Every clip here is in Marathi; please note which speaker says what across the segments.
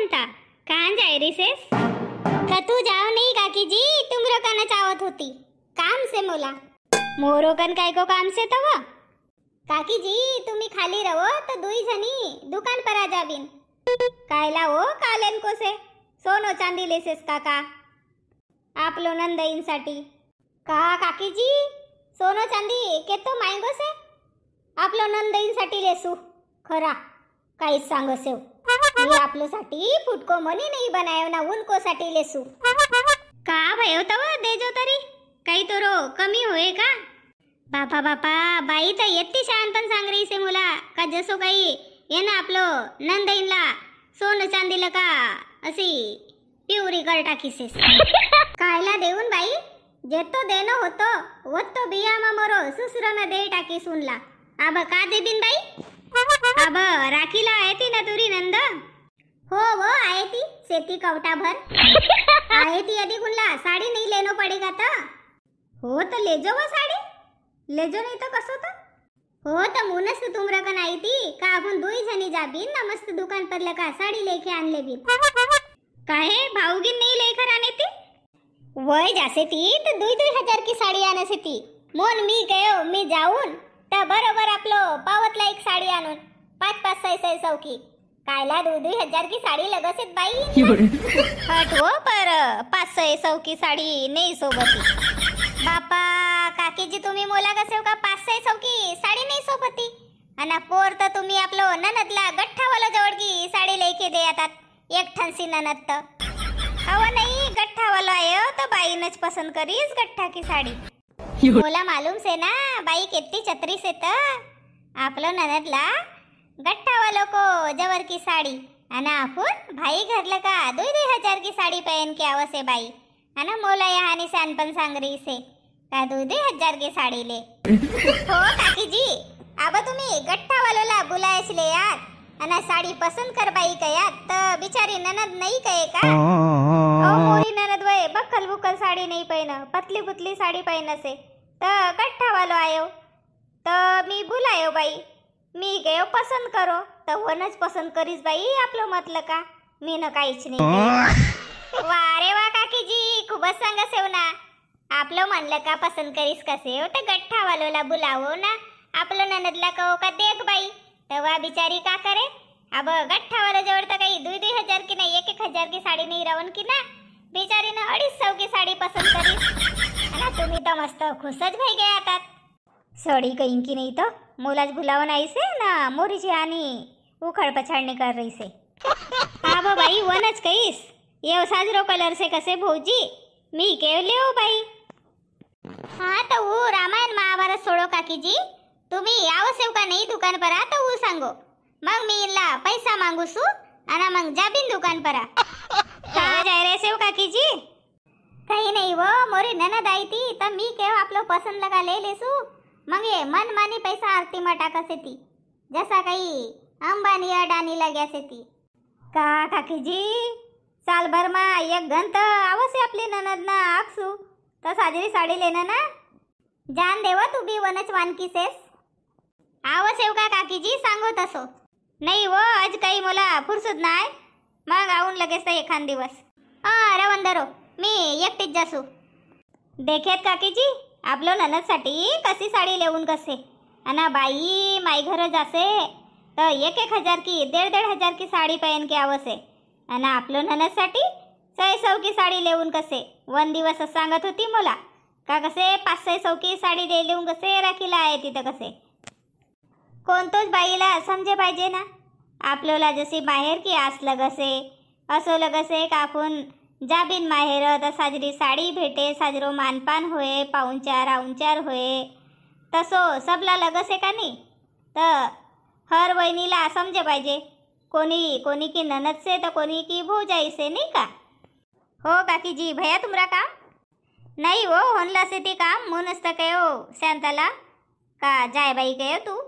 Speaker 1: शांता, कहाँ जा रही सेस? कतू जाओ नहीं काकी जी, तुम रोकना चाहत होती काम से मोला। मोरोकन काय को काम से तवा? काकी जी तुम्ही खाली रहो तो दुई जनी दुकान पर आ जाबिन। कायला हो कालेन को से सोनो चांदी लेसेस काका आपलो नंदईन साठी का काकी जी सोनो चांदी केतो मायगो से आपलो नंदईन साठी लेसू खरा काहीच सांगसेव मी आपलो साठी फुटको मनी नाही बनायो ना उनको साठी लेसू का भयो तव देजो तरी काही तोरो कमी होय का? बापा बापा बाई तर येत्ती शान पण सांग रही से मुला का जसो काही ये ना आपलो नंदईनला सोनं चांदीला का अशी पिवरी कर टाकीसेस कायला देऊन बाई जेतो देनो होतो वत्तो बिया मा मोरो सुसुराना दे टाकी सुनला अब का दे बिन बाई अब राखीला आयती ना तुरी नंद हो वो आयती सेती कवटा भर आयती यदि कुनला साड़ी नहीं लेनो पड़ेगा ता हो तो ले जो वो साड़ी ले जो नहीं तो कसो तो हो तो मुनस तुमरा कन आई थी का अपन दुई जनी जाबीन ना मस्त दुकान पर लगा साड़ी लेके आन ले भी काहे भाऊगिन नहीं लेकर आने थी वही जासे थी तो 2,000 की साड़ी आने से थी मोन मी गयो मी जाऊन ता बरोबर आपलो पावतला एक साड़ी आणून 5-5 6 की कायला 2,000 की साड़ी लगसेत बाई हट हो पर 500 की साड़ी नहीं सोबती बापा काकी जी तुम्ही मोला कसे का 500 की साड़ी नहीं सोबती अना पोर तर तुम्ही आपलो ननदला गठ्ठावाला जवळ की साड़ी लेके दे येतात एक ठनसी ननद तर हवा नाही गठ्ठावाला आयो तो बाईनच पसंद करीस गठ्ठा की साड़ी मोला मालूम से ना बाई कितनी छतरी से तो आपलो ननदला गठ्ठावालों को जवर की साड़ी अना आपण भाई घर लगा 2,000 की साड़ी पहन के आवसे बाई अना मोला यहाँ निशान पण सांग रही से का 2,000 की साड़ी ले हो काकी जी अब तुम्ही गठ्ठावालोला बुलायस ले यार अना साड़ी पसंद कर बाई का यार तो बिचारी ननद नहीं कहे का ओ मोरी ननद वय बक्कल बुक्कल साड़ी नहीं पहन पतली पुतली साड़ी पहन से तो गठ्ठावालो आयो तो मी बुलायो बाई मी गयो पसंद करो तो वनच पसंद करीस बाई आपलो मतलब का मी न काहीच नाही वारे वा काकी जी खूपच सांगसेव ना आपलं म्हणलं का पसंद करीस कसे हो तर गठ्ठावालोला बुलावो ना आपलं ननदला कहो का देख बाई तेव्हा बिचारी का करे अब गठ्ठावाला जवळ तर काही 2,000 की नाही 1,000 की साडी नाही रावण की ना बिचारी ना 250 की साडी पसंद करीस आणि तुम्ही तर मस्त खुशच भई गया आता साड़ी कहीं की नहीं तो मोलाज बुलावन आई से ना मोरीची आणि उखड़ पछाड़ने कर रही से हाँ बा भाई वनच कहीस ये साजरो कलर से कसे भौजी मी केवले हो भाई हाँ तो वो रामायण महाभारत सोडो काकी जी तुम्ही यावसेव का नहीं दुकान पर आ तो वो सांगो मग मी इनला पैसा मांगू सु आणि मग जाबिन दुकान पर आ कहाँ जा रहे सेव काकी जी कहीं नहीं वो मोरी ननद आई थी तब मी केव आपलो पसंद लगा ले लेसू मग ये मन मानी पैसा आरती में टाकसे ती जसा काही अंबानी अडानी लाग्यासे ती का काकी जी साल भर मा एक घंट आवसे आपली ननद ना आखसू तो साजरी साड़ी लेना ना जान देवा तू भी वनच वानकी सेस आवसेव का काकी जी सांगो तसो नाही वो आज काही मला फुरसत नाही मग आऊन लगेच तर एखाद दिवस रवंदरो मी एकटीच जासू देखेत काकी जी आपलो ननदसाठी कशी साडी लेऊन कसे अना बाई माई घर जासे तर 1,000 की 1,500 की साड़ी पहन के आवसे अना आपलो ननदसाठी 600 की साड़ी लेऊन कसे वन दिवस सांगत होती मला का कसे 500 की साड़ी दे लेऊन कसे राखीला आहे तिथं कसे कोणतोच बाईला समजे पाहिजे ना आपलोला जशी बाहेर की आस लगसे असो लगसे का आपण जाबिन माहेर तर साजरी साड़ी भेटे साजरो मानपान होए पाहुणचार आउनचार होए तसो सबला लगसे का नाही तर हर वहिनीला समजे पाहिजे कोणी कोणी की ननद से तर कोणी की भौजाई से नहीं का हो काकी जी भैया तुमरा काम नहीं हो होनला से ती काम मुनस्त कयो शांताला का जाय बाई कयो तू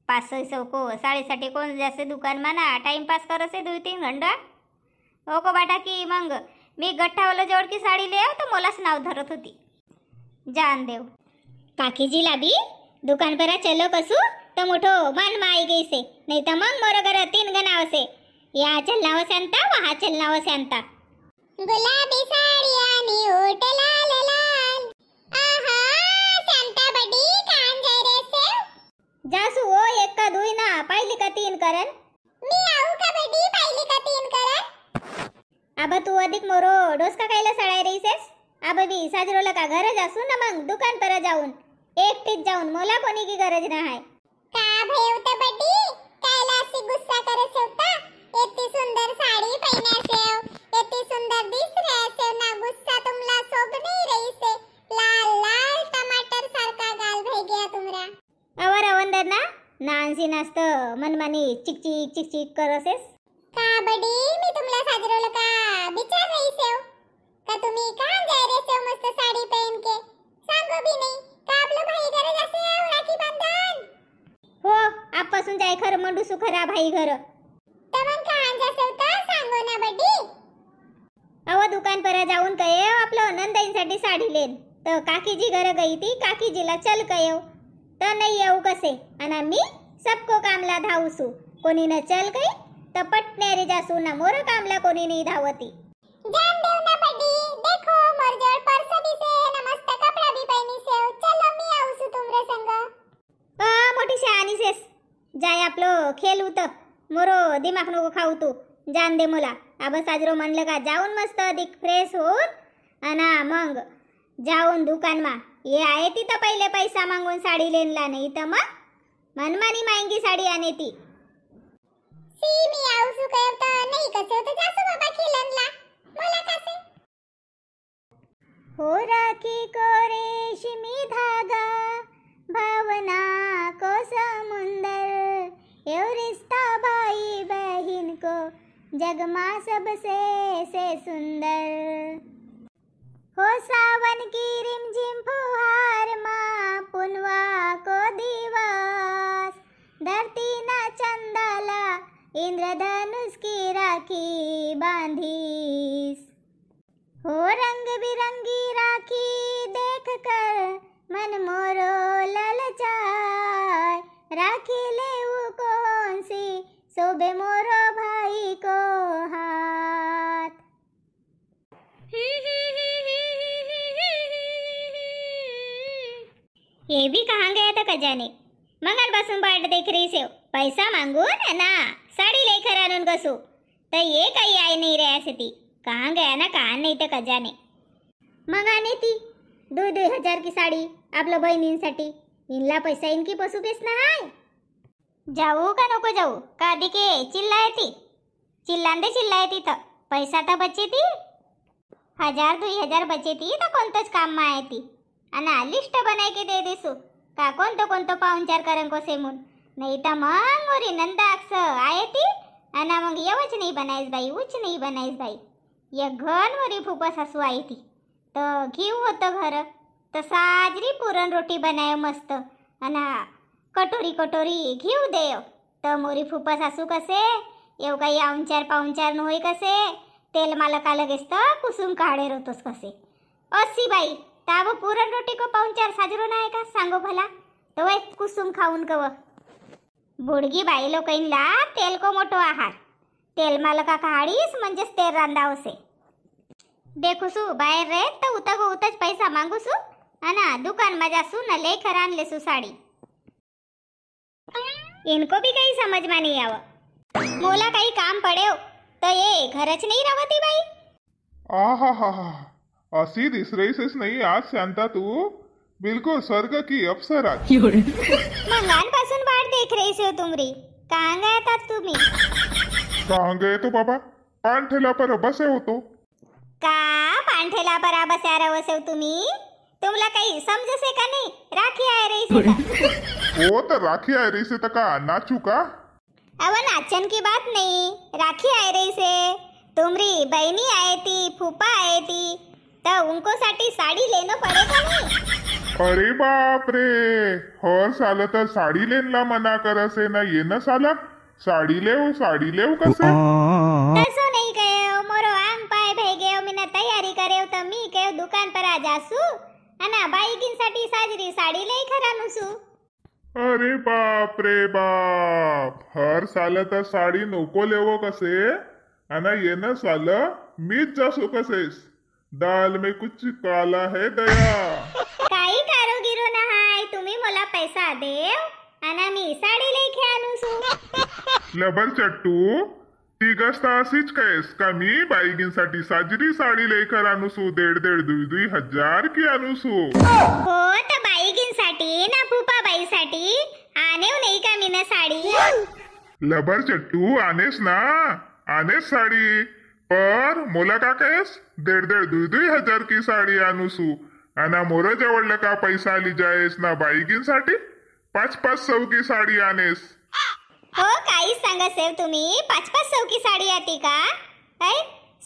Speaker 1: 500 को साडीसाठी कोण जैसे दुकान माना टाइम पास करसे 2-3 घंटा हो को बाटा की मग मी गठ्ठावाला जवळ की साड़ी ले आओ तो मोलाच नाव धरत होती जान देव काकी जी लाभी दुकान पर चलो कसू तो मोठो मान मा आई गई से नहीं तो मग मोर घर 3 गणाव से या चलना व शांता वहा चलना व शांता.
Speaker 2: गुलाबी साडी आणि ओठ लाल लाल. आहा शांता बडी कान जाय रे सेव.
Speaker 1: जासू ओ एक का दुई ना पाहिली का तीन करन.
Speaker 2: मी आऊ का बडी पाहिली का तीन करन.
Speaker 1: अब तू अधिक मोरो डोसका कायला सळाय रहीसेस. अब बी साजरोला का घर जासू ना मग दुकान पर जाऊन एकटीच जाऊन मला कोणी की गरज ना आहे.
Speaker 2: का भयवत बडी कायला अशी गुस्सा करे सेवता. इतनी सुंदर साड़ी पहने सेव. इतनी सुंदर दिस रहे सेव ना गुस्सा तुमला शोभ नहीं रही से. लाल लाल टमाटर सारखा गाल भई गया तुमरा.
Speaker 1: अवर अवंदर ना नानसी नास्त मनमानी चिक चिक चिक चिक करसेस.
Speaker 2: का बडी मी तुमला साजरोला का विचार रही सेव. का तुम्ही कहां जाय रे सेव मस्त साड़ी पहन के. सांगो भी नहीं का आपलं भाई घर जासे राखी बांधन.
Speaker 1: हो आपासून जाय खर मंडू सुखरा भाई घर.
Speaker 2: तमन कहां जासे ता सांगो ना बडी.
Speaker 1: अव दुकान पर जाऊन कये आपलं नंदाईंसाठी साडी लेन. तर काकीजी घर गई ती काकीजीला चल कयो तर नाही येऊ कसे. आणि मी सबको कामला धावसू. कोणी न चल गई तर पटनेरी जासू ना मोर कामला कोणी नाही धावती.
Speaker 2: जान देव ना बडी. देखो मोर जोड़ पर्स भी से नमस्त कपड़ा भी पहनी से. चलो मी आऊसू तुमरे संग.
Speaker 1: मोठी शहाणी सेस. जाय आपलं खेळ होत मोरो दिमाग नको खाऊ तू. जान दे मला. अब साजरो म्हणलं का जाऊन मस्त अधिक फ्रेश होऊन आणि मग जाऊन दुकान मा ये आहे ती तर पहिले पैसा मागून साडी लेनला नाही तर मग मनमानी महंगी साडी आणे ती.
Speaker 2: सी मी आऊसू कयो तो नाही कसे तो जासू बाबा खिलनला. मला कसे
Speaker 1: हो राखी को रेशमी धागा भावना को समुंदर. यो रिश्ता भाई बहन को जगमा सबसे से सुंदर. हो सावन की रिमझिम फुहार माँ पुनवा को दिवस. धरती ना चंदाला इंद्रधनुष की राखी बांधीस. हो रंग बिरंगी राखी देख कर मन मोरो ललचाए. राखी ले वो कौन सी सोबे मोरो भाई को हाथ. ये भी कहाँ गया था खजाने. मंगल बसून बाट देख रही से पैसा मांगून ना साड़ी लेकर आणून कसू तर ये काही आई नाही रे असे ती. कहाँ गया ना कहाँ नाही तर खजाने. मग आणे ती 2,000 की साडी आपल्या बहिणींसाठी. इनला पैसा इनकी पसू बेस ना हाय. जाऊ का नको जाऊ का आधी के चिल्लाय ती. चिल्लांदे चिल्लाय ती तर पैसा तर बचे ती 1,000-2,000 बचे ती तर कोणतंच काम मा आहे ती. आणि लिस्ट बनाय के दे देसू का कोणतं पाहुणचार करन को सेमून. नाही तर मग मोरी नंदा अक्स आहे ती आणि मग येवच नाही बनायस बाई उच नाही बनायस बाई. या घन वरी फुपस हसू आहे ती तर घेऊ होतं घर तर साजरी पुरण रोटी बनाय मस्त आणि कटोरी घेऊ देव तर मोरी फुपस हसू कसे. येव काही आमचार पाहुणचार न होई कसे. तेल मालका लगेच तर कुसुम काढे रोतोस कसे. असी बाई ताव पुरण रोटी को पाहुणचार साजरो नाही का सांगो भला. तो एक कुसुम खाऊन कव बुडगी बाई लोकांना तेल को मोठो आहार. तेल मालका काढीस म्हणजेच तेल रांधावसे. देखूसू बाहेर रे तर उतच पैसा मागूसू आणि दुकान मा जासू न लेकर आणलेसू साडी. इनको भी काही समझ में नहीं आव. मोला काही काम पड़े तो ये घरच नहीं रवती बाई.
Speaker 3: आहा हा हा असी दिस रही सेस नहीं आज शांता तू बिल्कुल स्वर्ग की अप्सरा.
Speaker 1: मंगानपासून वाट देख रही से तुमरी. कहाँ गए था तुम्ही.
Speaker 3: कहाँ गए तो बाबा पानठेला पर बसे होतो.
Speaker 1: का पानठेला पर बस्या रवसे तुम्ही. तुमला काही समजसे का नाही. राखी आहे रही से का.
Speaker 3: वो तो राखी आए रही से तका नाचू का.
Speaker 1: अब नाचन की बात नहीं. राखी आए रही से तुमरी बहनी आए थी फूफा आए थी तो उनको साठी साड़ी लेना पड़ेगा नहीं.
Speaker 3: अरे बाप रे हर साल तर साडी लेनला मना करसे ना ये न साला साडी लेव कसे.
Speaker 1: तसो नहीं कहे मोरो आंग पाय भई गयो. मीना तैयारी करे तो मी के दुकान पर आ जासू आणि बाईकींसाठी साजरी साडी लई खरानुसू.
Speaker 3: अरे बाप रे बाप, हर साल तर साडी नको लेवो कसे आणि येणं साल मीच जासो कसेस. दाल में कुछ काला है दया.
Speaker 1: काही कारो गिरो ना हाय, तुम्ही मला पैसा देव आणि मी साडी लेखे आणू सू.
Speaker 3: लबर चट्टू, ती गस्त अशीच कैस का मी बाईगींसाठी साजरी साडी लेकर आणूसू 1.5-2 हजार की आणूसू.
Speaker 1: हो तर बाईगिंसाठी ना फुपाबाईसाठी आणेव नाही का मी ना साडी.
Speaker 3: लबर चट्टू आनेस ना, आनेस साडी, पर मोला का कैस 1.5-2 हजार की साडी आणूसू आणि मोर जवळ का पैसा आली जायस ना बाईगींसाठी 500 की साडी आनेस.
Speaker 1: हो काहीच सांगा सेव तुम्ही 500 की साडी आती का.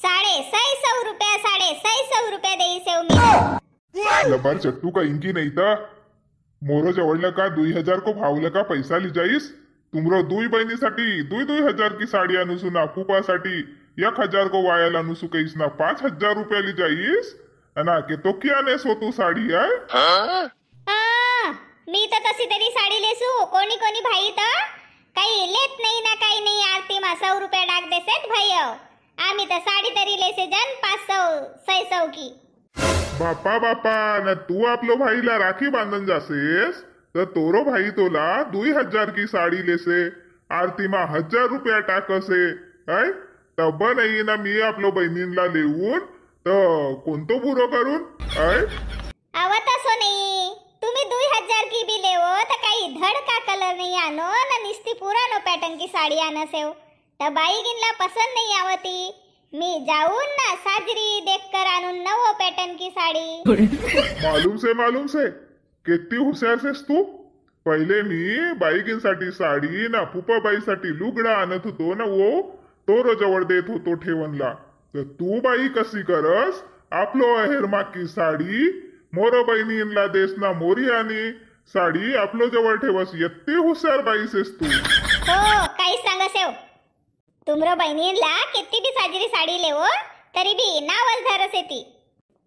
Speaker 1: 650 रुपया 650 रुपया देई सेव मी.
Speaker 3: लबार चट्टू का इंकी नहीं था. मोरो जवळ का 2,000 को भावलं का पैसा ली जाईस. तुमरो 2 बहिणीसाठी 2 हजार की साडी आणूसू ना फुपासाठी 1,000 को वायाल आणूसू कैस ना 5,000 रुपया ली जाईस आणि के तो क्या नेस हो तू साडी आहे.
Speaker 1: मी तर तशी तरी साडी लेसू. कोणी कोणी भाई तर काही लेत नाही ना काही नाही. आरती मा 100 रुपया डाक देसेत भाई. आम्ही तर साडी तरी लेसे जन 500-600 की.
Speaker 3: बापा बापा ना तू आपलो भाईला राखी बांधन जासेस तर तोरो भाई तोला 2,000 की साडी लेसे आरती मा 1,000 रुपया टाकसे. काय तब नाही ना मी आपलो बहिणींना लेऊन तर कोणतो बुरो करून.
Speaker 1: आवत असो नाही. तुम्ही 2,000 की बी लेवो तर काही धड का कलर नाही आनो ना निस्ती पुरानो पॅटर्न की साडी आणसेव तर बाईगिनला पसंद नाही आवती. मी जाऊन ना साजरी देखकर आणून नवो पॅटर्न की साडी.
Speaker 3: मालूम से किती हुशार सेस तू. पहिले मी बाईगिनसाठी साडी ना फुपाबाईसाठी लुगडा आणत होतो ना वो तोरो जवळ देत होतो ठेवणला. तर तू बाई कशी करस आपलो अहेरमा की साडी मोरो बहिणींना देस ना मोरी आणि साडी आपलो जवळ ठेवस. येते हुशार बाई सेस तू.
Speaker 1: हो काही सांगा सेव. तुमरो बहिणींला किती बी साजरी साडी लेवो तरी बी नावच धरस येती.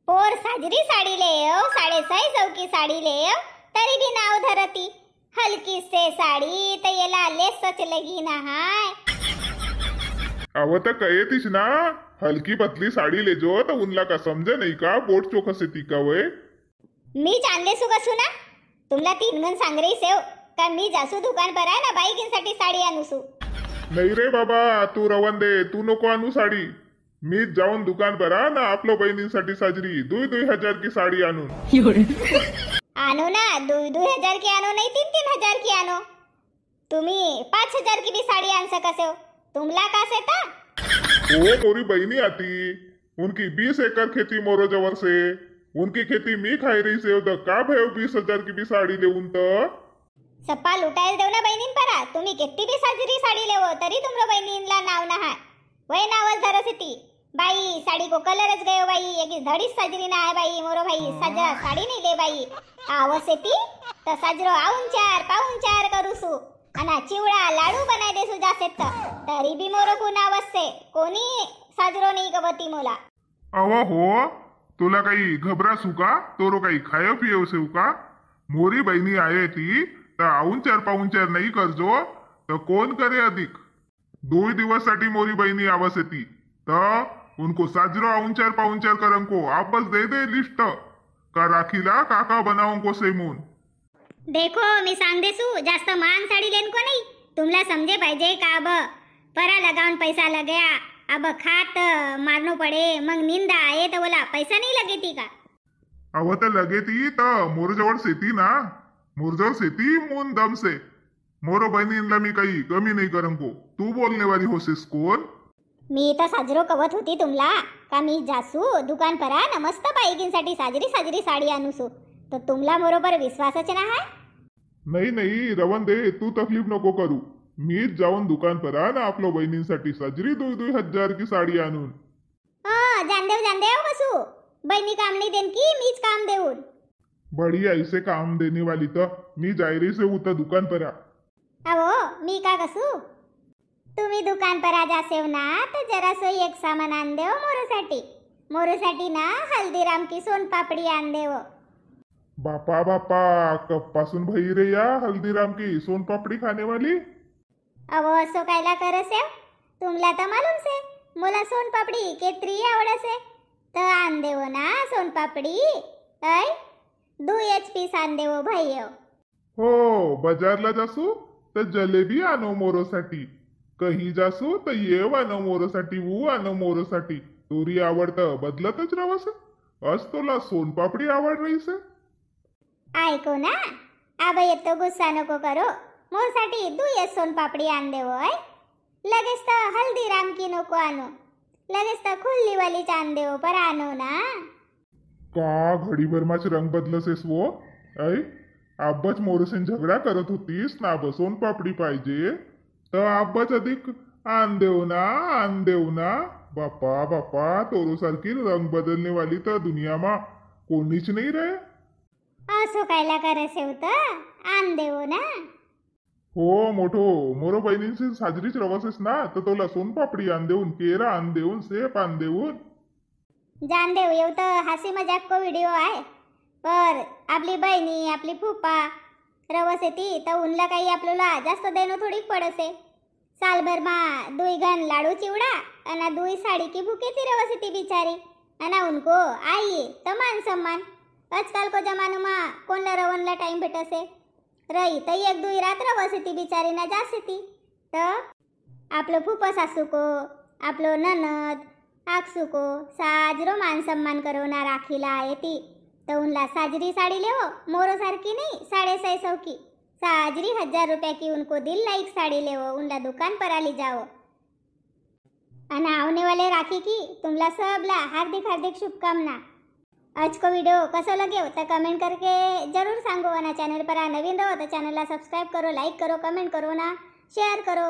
Speaker 1: पोर साजरी साडी लेव 650 की साडी लेव तरी बी नाव धरती. हलकी से साडी तर येला लेसच लगी ना हाय.
Speaker 3: अव तर कयेतीच ना हलकी पतली साडी लेजो तर उनला का समजे नाही का बोट चोखस येती का वय.
Speaker 1: मी जानले सु कसू ना. तुमला 3 गण सांग रही सेव का मी जासू दुकान पर आहे ना बाईकिंसाठी साडी आणूसू.
Speaker 3: नाही रे बाबा तू रवन दे. तू नको आणू साडी. मीच जाऊन दुकान पर ना आपलो बहिणींसाठी साजरी 2 हजार की साडी आणून.
Speaker 1: आणो ना 2 हजार की आणो नाही 3 हजार की आणो. तुम्ही 5,000 की भी साड़ी आन सकसे हो. तुमला का से था.
Speaker 3: ओ मोरी बहनी आती उनकी 20 एकड़ खेती मोरो जवर से. उनकी खेती मी खाई रही से तो का भयो 20,000 की भी साड़ी लेऊन तर.
Speaker 1: सप्पा लुटायला देऊ ना बहिणीन परा. तुम्ही किती बी साजरी साडी लेवो तरी तुमरो बहिणींला नाव ना हाय. वय नावच धरस ती. बाई साड़ी को कलरच गयो बाई. एक धड़ीच साजरी ना है बाई. मोरो भाई साजरा साड़ी नहीं ले बाई. आवसे ती तर साजरो पाऊन चार करूसू आणि चिवडा लाडू बनाय देसू जासे तरी बी मोरो को नावसे कोणी साजरो नाही गवती मोला.
Speaker 3: अव हो तुला काही घबरासू का. तोरो काही खाय पियव सेव का. मोरी बहिणी आहे ती तर पाऊन चार नाही करजो तर कोण करे अधिक. 2 दिवस साठी मोरी बहिणी आवस येती तर उनको साजरो पाऊन चार करंको आपस दे लिस्ट का राखीला काका बनावं को सेमून.
Speaker 1: देखो मी सांग देसू जास्त मान साडी लेन को नाही. तुमला समजे पाहिजे का. अब परा लगावन पैसा लगया अब खात मारनो पड़े मग निंदा आए तो बोला पैसा नहीं लगेती का.
Speaker 3: अव तर लगेती तर मोर जवळ शेती ना. मोर जवळ शेती मून दम से. मोरो बहिणींना मी काही कमी नाही करंको. तू बोलने वाली होसेस कोण.
Speaker 1: मी तर साजरो कवत होती तुमला का मी जासू दुकान परा ना मस्त बाईकिंसाठी साजरी साडी आणूसू तर तुमला बरोबर विश्वासच ना हाय.
Speaker 3: नाही रवन दे तू तकलीफ नको करू. मीच जाऊन दुकान परा ना आपलो बहिणींसाठी साजरी 2 हजार की साडी आणून.
Speaker 1: जानदेव बसू. बहिणी काम नाही देन की मीच काम देऊन.
Speaker 3: बड़ी ऐसे काम देने वाली तो मी जायरी से उतर दुकान परा.
Speaker 1: अहो मी का कसू. तुम्ही दुकान पर आ जासेव ना तर जरा सो एक सामान आण देव मोरोसाठी ना हल्दीराम की सोन पापड़ी आण देव.
Speaker 3: बापा बापा, कब पासून भई रे या हल्दीराम की सोन पापड़ी खाने वाली.
Speaker 1: अव असो कायला करस है? तुमला तर मालूम से मोला सोन पापड़ी केतरी आवडस है. तर आन देवो ना सोन पापड़ी. ऐ 2 पीस आन देवो भाईयो.
Speaker 3: हो, बाजारला जासू तर जलेबी आणो मोरोसाठी. कही जासू तर येव आणो मोरोसाठी, ऊ आणो मोरोसाठी. तुरी आवडतं बदलतच राहस. आज तुला सोनपापडी आवड रहीस.
Speaker 1: ऐको ना, आब येतो गुस्सा नको करो. मोरसाठी 2 सोन पापड़ी आन देवो. ऐ लगेच तर हल्दीराम की नको आणो. लगेच तर खुल्ली वाली आन देवो पर आणो ना.
Speaker 3: का घडीभर माझे रंग बदलसेस वो. ऐ आब्बाच मोरसेन झगडा करत होतीस ना, बसोन पापडी पाहिजे तर आब्बाच अधिक आन देव ना, आन देव ना. बापा बापा, तोरो सारखी रंग बदलने वाली तर दुनिया मा कोणीच नाही रे.
Speaker 1: असो कायला करस होत. आन देवो ना.
Speaker 3: हो मोठो, मोरो बहिणींची साजरीच रवसेस ना, तर तुला सोनपापडी आन देऊन, केरा आन देऊन, सेप आन देऊन.
Speaker 1: जान देव येऊ तर हसी मजाक को व्हिडिओ आहे. पर आपली बहिणी आपली फुप्पा रवस येती तर उनला काही आपल्याला जास्त देणं थोडी पडसे. सालभर मा 2 घन लाडू चिवडा आणि 2 साड़ी की भूखी थी रवस येती बिचारी. आणि उनको आई तर मान सम्मान. आजकाल को जमानो मा कोणला रवनला टाइम भेटसे. रही तर 1-2 रात रवस येती बिचारी ना जास येती. तर आपलं फुप्पा सासू को, आपलो ननद आकसू को साजरो मान सम्मान करो ना राखीला येती. तर उनला साजरी साड़ी लेवो, मोरो सारखी नहीं 650 की. साजरी 1000 रुपया की उनको दिल लाइक साड़ी लेवो, उनला दुकान पर आली जाओ. आणि आने वाले राखी की तुमला सबला हार्दिक हार्दिक शुभकामना. आज को वीडियो कसो लगे तो कमेंट करके जरूर सांगो. ना चैनल पर नवीन रहो तो चैनल ला सब्सक्राइब करो, लाइक करो, कमेंट करो ना शेयर करो.